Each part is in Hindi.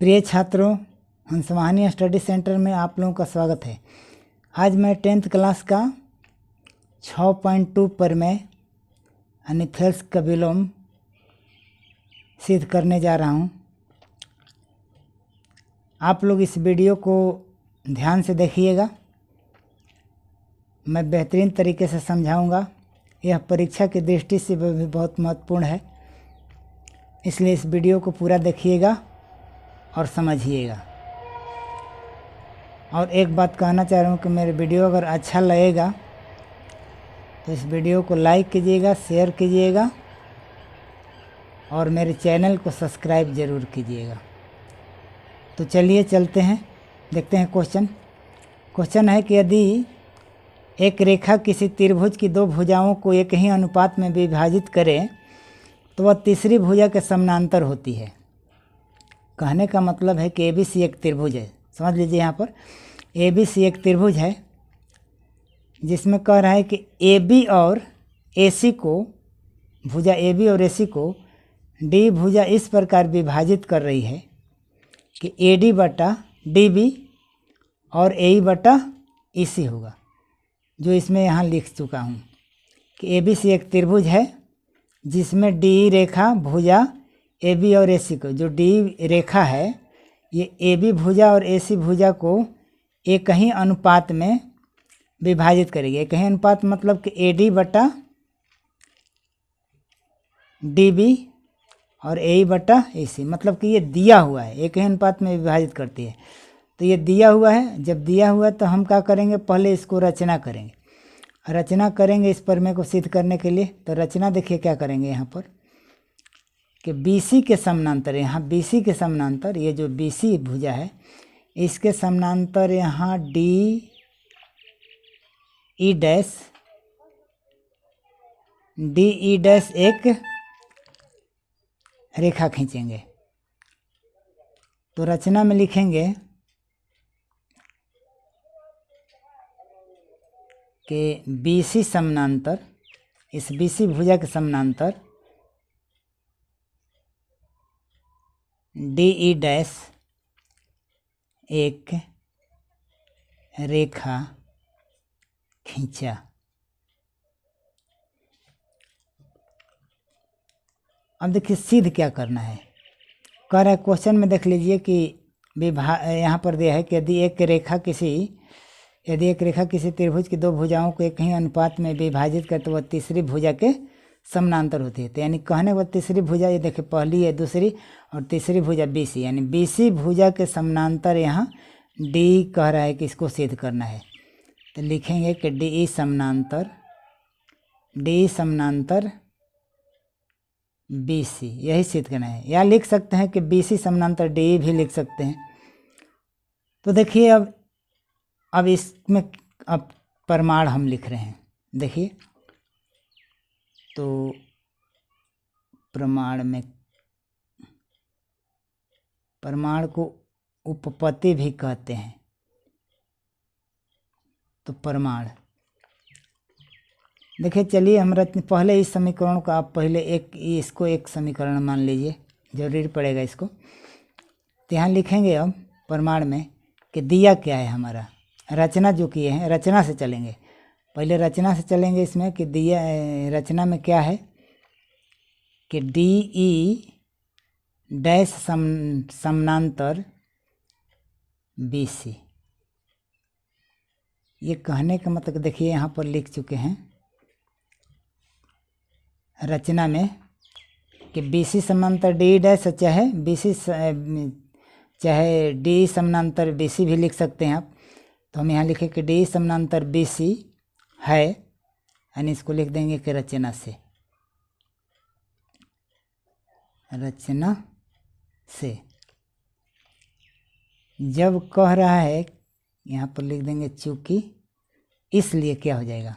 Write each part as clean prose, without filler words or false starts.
प्रिय छात्रों, हंसवाहिनी स्टडी सेंटर में आप लोगों का स्वागत है। आज मैं 10th क्लास का 6.2 पर मैं यानी थेल्स का विलोम सिद्ध करने जा रहा हूं। आप लोग इस वीडियो को ध्यान से देखिएगा। मैं बेहतरीन तरीके से समझाऊंगा। यह परीक्षा की दृष्टि से भी बहुत महत्वपूर्ण है, इसलिए इस वीडियो को पूरा देखिएगा और समझिएगा। और एक बात कहना चाह रहा हूँ कि मेरे वीडियो अगर अच्छा लगेगा तो इस वीडियो को लाइक कीजिएगा, शेयर कीजिएगा और मेरे चैनल को सब्सक्राइब ज़रूर कीजिएगा। तो चलिए चलते हैं, देखते हैं क्वेश्चन है कि यदि एक रेखा किसी त्रिभुज की दो भुजाओं को एक ही अनुपात में विभाजित करे तो वह तीसरी भुजा के समानांतर होती है। कहने का मतलब है कि ABC एक त्रिभुज है। समझ लीजिए, यहाँ पर ABC एक त्रिभुज है जिसमें कह रहा है कि AB और AC को, भुजा AB और AC को D भुजा इस प्रकार विभाजित कर रही है कि AD बटा DB और AE बटा EC होगा, जो इसमें यहाँ लिख चुका हूँ कि ABC एक त्रिभुज है जिसमें DE रेखा भुजा AB और AC को, जो D रेखा है ये AB भुजा और AC भुजा को एक ही अनुपात में विभाजित करेगी। एक ही अनुपात मतलब कि AD बटा DB और AE बटा AC, मतलब कि ये दिया हुआ है, एक ही अनुपात में विभाजित करती है। तो ये दिया हुआ है, जब दिया हुआ है तो हम क्या करेंगे, पहले इसको रचना करेंगे इस प्रमेय को सिद्ध करने के लिए। तो रचना देखिए क्या करेंगे यहाँ पर कि BC के समानांतर, यहाँ BC के समानांतर, ये जो BC भुजा है इसके समानांतर यहाँ DE डैश एक रेखा खींचेंगे। तो रचना में लिखेंगे कि BC समानांतर, इस BC भुजा के समानांतर DE डैश एक रेखा खींचा। अब देखिए सिद्ध क्या करना है। कह रहा है क्वेश्चन में, देख लीजिए कि यहाँ पर दिया है कि यदि एक रेखा किसी त्रिभुज की दो भुजाओं को एक ही अनुपात में विभाजित करे तो वह तीसरी भुजा के समानांतर होती है। तो यानी कहने के बाद तीसरी भुजा, ये देखिए पहली है, दूसरी और तीसरी भुजा BC, यानी BC भुजा के समानांतर यहाँ D कह रहा है कि इसको सिद्ध करना है। तो लिखेंगे कि DE समानांतर BC, यही सिद्ध करना है। या लिख सकते हैं कि BC समानांतर DE भी लिख सकते हैं। तो देखिए अब इसमें अब प्रमाण हम लिख रहे हैं। देखिए तो प्रमाण को उपपत्ति भी कहते हैं। तो प्रमाण देखिए, चलिए हम पहले इस समीकरण को, आप पहले इसको एक समीकरण मान लीजिए, जरूरी पड़ेगा इसको। तो यहाँ लिखेंगे अब प्रमाण में कि दिया क्या है हमारा, रचना जो किए हैं, रचना से चलेंगे, पहले रचना से चलेंगे इसमें कि दिया रचना में क्या है कि DE डैश समानांतर BC। ये कहने का मतलब देखिए यहाँ पर लिख चुके हैं रचना में कि BC समानांतर DE डैश, चाहे DE समानांतर BC भी लिख सकते हैं आप। तो हम यहाँ लिखे कि DE समानांतर BC है, यानी इसको लिख देंगे कि रचना से जब कह रहा है, यहाँ पर लिख देंगे चूंकि, इसलिए क्या हो जाएगा,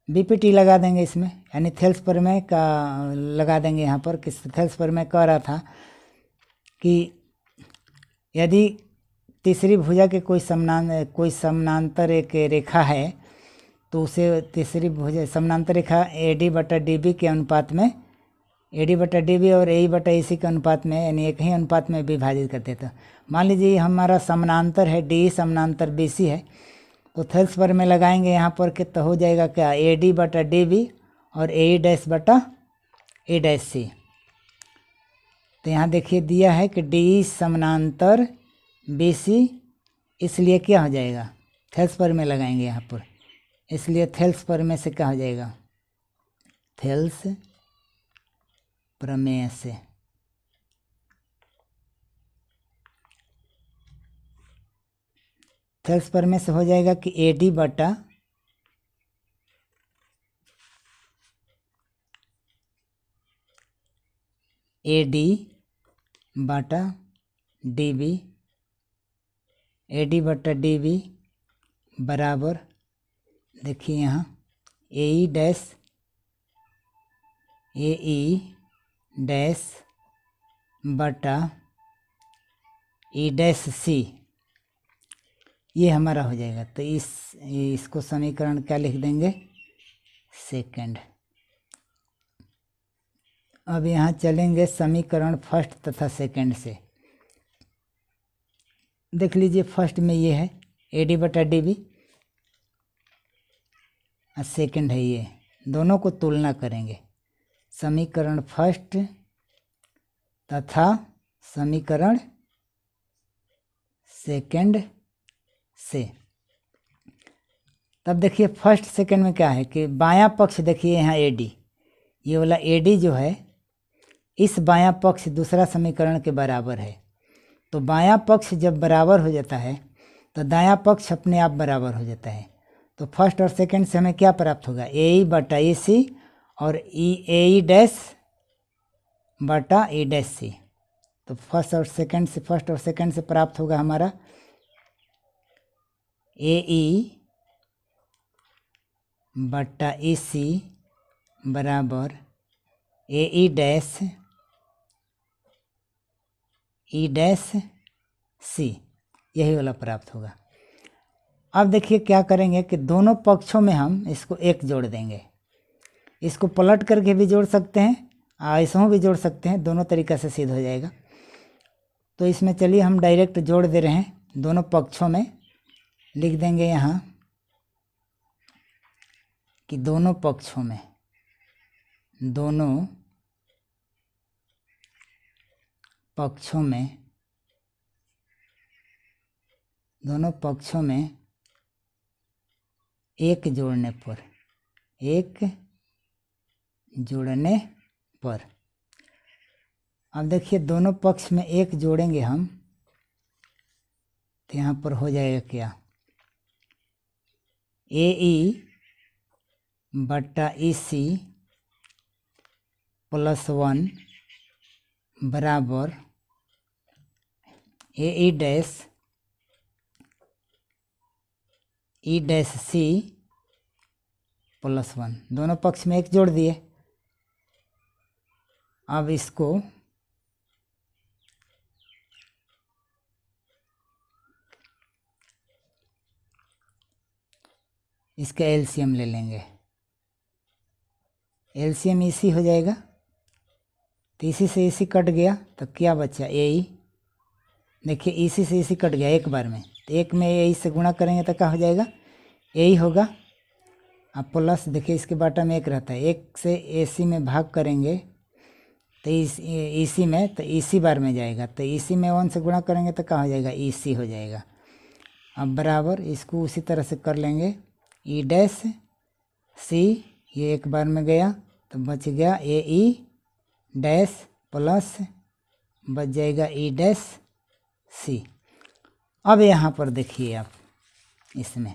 BPT लगा देंगे इसमें, यानी थेल्स प्रमेय का लगा देंगे यहाँ पर। कि थेल्स प्रमेय कह रहा था कि यदि तीसरी भुजा के कोई समानांतर एक रेखा है तो उसे तीसरी भुजा समानांतर रेखा AD बटा DB के अनुपात में AD बटा DB और AE बटा AC के अनुपात में, यानी एक ही अनुपात में विभाजित करते थे। मान लीजिए हमारा समानांतर है, DE समानांतर BC है, तो थेल्स पर में लगाएंगे यहाँ पर कि तो हो जाएगा क्या, AD बटा DB और AE डैश बटा A डैश C। तो यहाँ देखिए दिया है कि DE समानांतर BC, इसलिए क्या हो जाएगा, थेल्स पर में लगाएंगे यहाँ पर, इसलिए थेल्स पर में से क्या हो जाएगा, थेल्स प्रमेय से थेल्स प्रमेय से हो जाएगा कि AD बटा AD बटा DB, AD बटा DB बराबर, देखिए यहाँ AE डैश बटा E डैश C, ये हमारा हो जाएगा। तो इसको समीकरण क्या लिख देंगे, सेकंड। अब यहाँ चलेंगे समीकरण फर्स्ट तथा सेकंड से। देख लीजिए फर्स्ट में ये है AD बटा DB और सेकंड है ये, दोनों को तुलना करेंगे, समीकरण फर्स्ट तथा समीकरण सेकंड से। तब देखिए फर्स्ट सेकंड में क्या है कि बायां पक्ष देखिए यहाँ AD, ये वाला AD जो है इस बायां पक्ष दूसरा समीकरण के बराबर है। तो बायां पक्ष जब बराबर हो जाता है तो दायां पक्ष अपने आप बराबर हो जाता है। तो फर्स्ट और सेकंड से हमें क्या प्राप्त होगा, AE बटा AC और AE डैश बटा E डैश C। तो फर्स्ट और सेकंड से प्राप्त होगा हमारा AE बटा EC बराबर AE dash E dash C, यही वाला प्राप्त होगा। अब देखिए क्या करेंगे कि दोनों पक्षों में हम इसको एक जोड़ देंगे, इसको पलट करके भी जोड़ सकते हैं, ऐसा भी जोड़ सकते हैं, दोनों तरीक़ा से सिद्ध हो जाएगा। तो इसमें चलिए हम डायरेक्ट जोड़ दे रहे हैं, दोनों पक्षों में लिख देंगे यहाँ कि दोनों पक्षों में एक जोड़ने पर अब देखिए दोनों पक्ष में एक जोड़ेंगे हम, तो यहाँ पर हो जाएगा क्या, AE बटा EC प्लस 1 बराबर AE dash E dash C plus 1, दोनों पक्ष में एक जोड़ दिए। अब इसको इसका एलसीएम ले लेंगे, एलसीएम EC हो जाएगा। तो EC से EC कट गया तो क्या बचा, AE, देखिए EC से EC कट गया एक बार में, तो एक में AE से गुणा करेंगे तो क्या हो जाएगा, AE होगा। अब प्लस देखिए इसके बाटा में एक रहता है, एक से AC में भाग करेंगे तो EC में, तो EC बार में जाएगा, तो EC में 1 से गुणा करेंगे तो क्या हो जाएगा, EC हो जाएगा। अब बराबर इसको उसी तरह से कर लेंगे, E डैश C, ये एक बार में गया तो बच गया AE डैश प्लस बच जाएगा E डैश C। अब यहाँ पर देखिए आप इसमें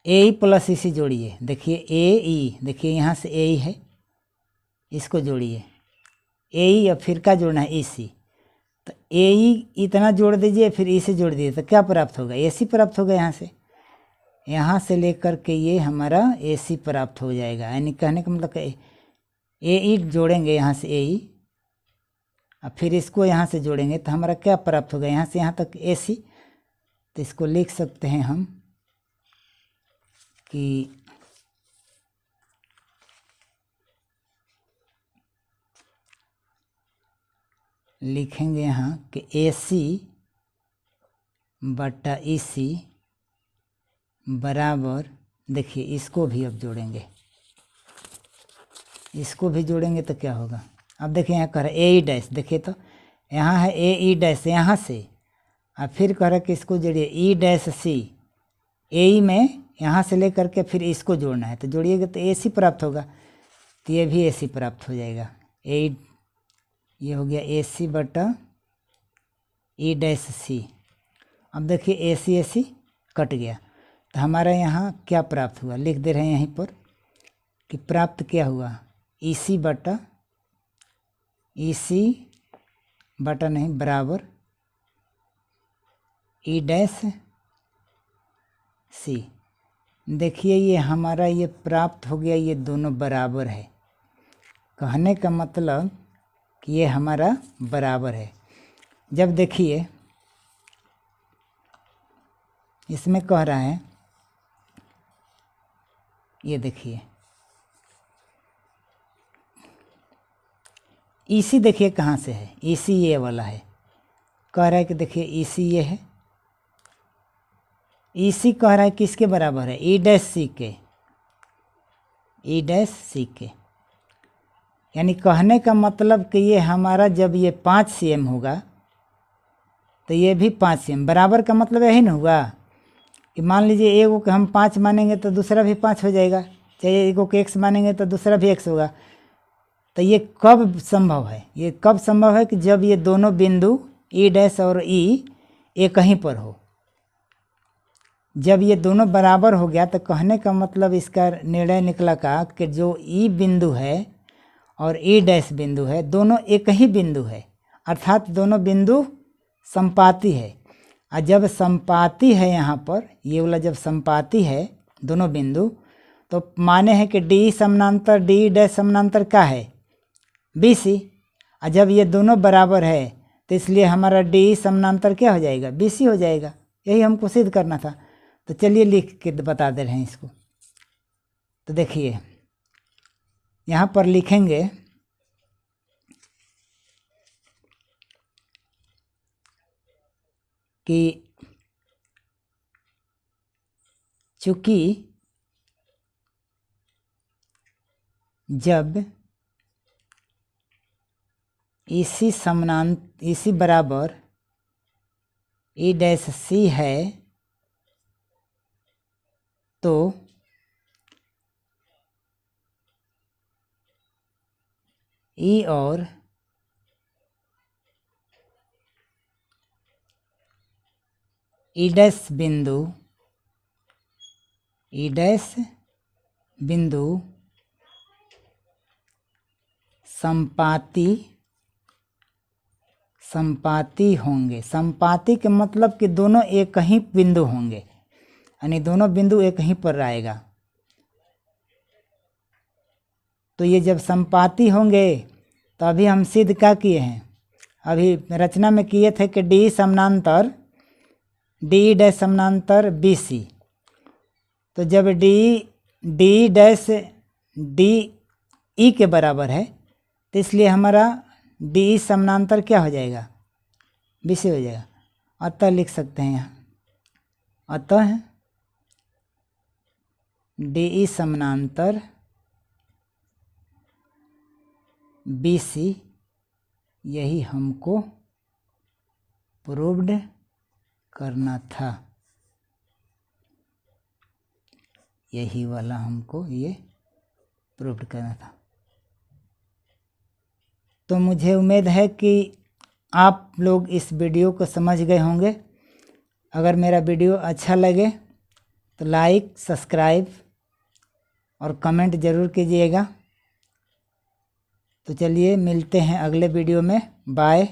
AE प्लस EC जोड़िए, देखिए AE, देखिए यहाँ से AE है, इसको जोड़िए AE, अब फिर क्या जोड़ना है, EC, तो AE इतना जोड़ दीजिए, फिर E से जोड़ दीजिए, तो क्या प्राप्त होगा, AC प्राप्त होगा। यहाँ से लेकर के ये हमारा AC प्राप्त हो जाएगा, यानी कहने का मतलब AE जोड़ेंगे यहाँ से AE, अब फिर इसको यहाँ से जोड़ेंगे तो हमारा क्या प्राप्त होगा, यहाँ से यहाँ तक AC। तो इसको लिख सकते हैं हम कि लिखेंगे यहाँ कि AC बटा EC बराबर, देखिए इसको भी अब जोड़ेंगे, इसको भी जोड़ेंगे तो क्या होगा। अब देखिए यहाँ कह रहा है AE डैश, देखिए तो यहाँ है AE डैश यहाँ से, और फिर कह रहा है कि इसको जोड़िए E डैश C, AE में यहाँ से लेकर के फिर इसको जोड़ना है, तो जोड़िएगा तो AC प्राप्त होगा, तो ये भी AC प्राप्त हो जाएगा। AE ये हो गया AC बटा E डैश C। अब देखिए AC AC कट गया, तो हमारा यहाँ क्या प्राप्त हुआ, लिख दे रहे हैं यहीं पर कि प्राप्त क्या हुआ, EC बटा EC बटा नहीं बराबर E डैश C। देखिए ये हमारा ये प्राप्त हो गया, ये दोनों बराबर है, कहने का मतलब कि ये हमारा बराबर है। जब देखिए इसमें कह रहा है, ये देखिए EC देखिए कहाँ से है, EC ये वाला है, कह रहा है कि देखिए EC ये है, EC कह रहा है किसके बराबर है, E डैश C के, E डैश C के। यानी कहने का मतलब कि ये हमारा जब ये 5 cm होगा तो ये भी 5 cm, बराबर का मतलब यही ना हुआ कि मान लीजिए एक को हम 5 मानेंगे तो दूसरा भी 5 हो जाएगा, चाहे एक को x मानेंगे तो दूसरा भी x होगा। तो ये कब संभव है, ये कब संभव है कि जब ये दोनों बिंदु E डैश और E एक ही पर हो। जब ये दोनों बराबर हो गया तो कहने का मतलब इसका निर्णय निकला का कि जो E बिंदु है और E डैश बिंदु है दोनों एक ही बिंदु है, अर्थात दोनों बिंदु संपाती है। और जब संपाती है यहाँ पर ये वाला जब संपाती है दोनों बिंदु, तो माने है कि DE समानांतर DE डैश समानांतर का है BC, और जब ये दोनों बराबर है तो इसलिए हमारा DE समानांतर क्या हो जाएगा, BC हो जाएगा। यही हमको सिद्ध करना था, तो चलिए लिख के बता दे रहे हैं इसको। तो देखिए यहाँ पर लिखेंगे कि चूँकि जब EC बराबर E डैश C है तो E और E डैश बिंदु संपाती होंगे। संपाती के मतलब कि दोनों एक ही बिंदु होंगे, यानी दोनों बिंदु एक ही पर आएगा। तो ये जब संपाती होंगे तो अभी हम सिद्ध क्या किए हैं, अभी रचना में किए थे कि DE समानांतर DE डैश समानांतर BC। तो जब DE डैश DE के बराबर है तो इसलिए हमारा DE समानांतर क्या हो जाएगा, BC हो जाएगा। अतः लिख सकते हैं यहाँ, अतः DE समानांतर BC, यही हमको प्रूव्ड करना था, यही वाला हमको ये प्रूव्ड करना था। तो मुझे उम्मीद है कि आप लोग इस वीडियो को समझ गए होंगे। अगर मेरा वीडियो अच्छा लगे तो लाइक, सब्सक्राइब और कमेंट ज़रूर कीजिएगा। तो चलिए मिलते हैं अगले वीडियो में, बाय।